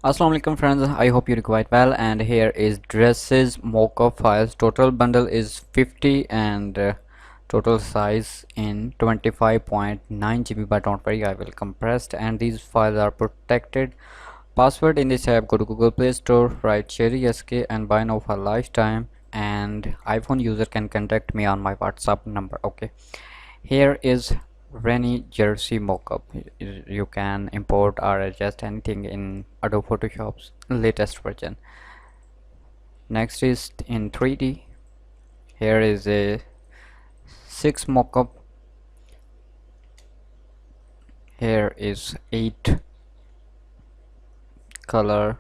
Assalamu alaikum friends, I hope you're quite well, and here is dresses mockup files. Total bundle is 50 and total size in 25.9 GB, but don't worry, I will compressed and these files are protected. Password in this app, go to Google Play Store, write Sheri SK and buy now for lifetime, and iPhone user can contact me on my WhatsApp number. Okay, here is rainy jersey mockup. You can import or adjust anything in Adobe Photoshop's latest version. Next is in 3D. Here is a 6 mockup. Here is 8 color.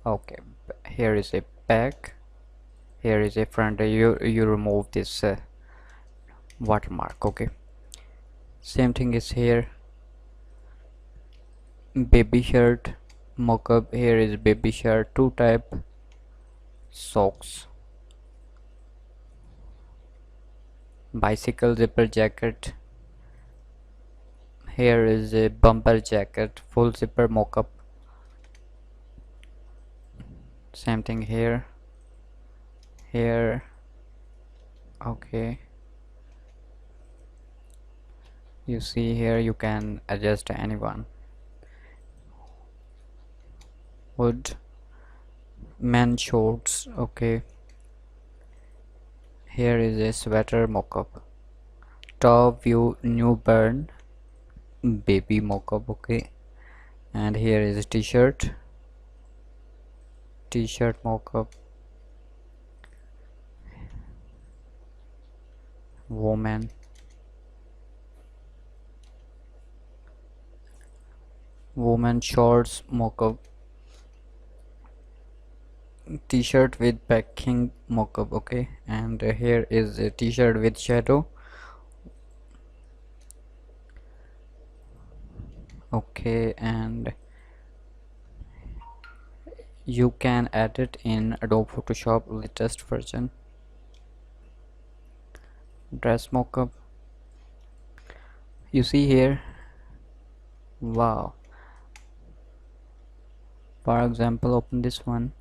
Okay, here is a back. Here is a front. You remove this watermark. Okay, same thing is here. Baby shirt mockup. Here is baby shirt, 2 type. Socks, bicycle zipper jacket. Here is a bumper jacket, full zipper mockup. Same thing here. Okay, you see here you can adjust anyone. Wood men shorts. Okay, here is a sweater mockup. Top view newborn baby mockup. Okay, and here is a t-shirt mockup. Woman shorts mockup. T-shirt with packing mockup. Okay, and here is a t-shirt with shadow. Okay, and you can edit in Adobe Photoshop latest version. Dress mockup. You see here. Wow, for example, open this one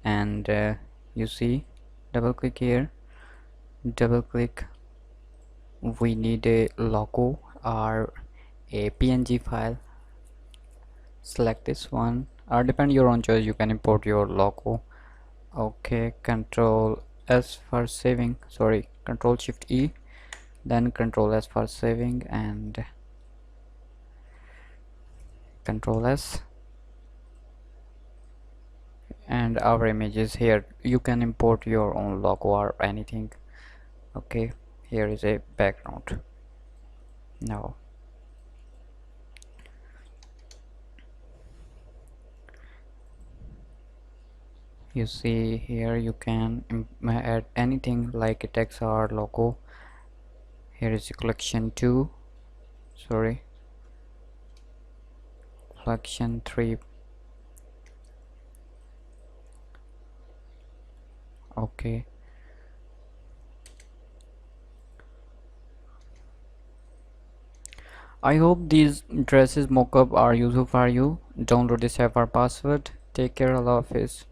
and you see, double click here, double click, we need a logo or a PNG file. Select this one, or depend your own choice, you can import your logo. Okay, Control S for saving, sorry, Control Shift E, then Control S for saving, and Control S, and our image is here. You can import your own logo or anything. Okay, here is a background. Now you see here you can add anything like a text or logo. Here is a collection 2, sorry, collection 3. Okay, I hope these dresses mockup are useful for you. Download this app for password. Take care, Allah Hafiz.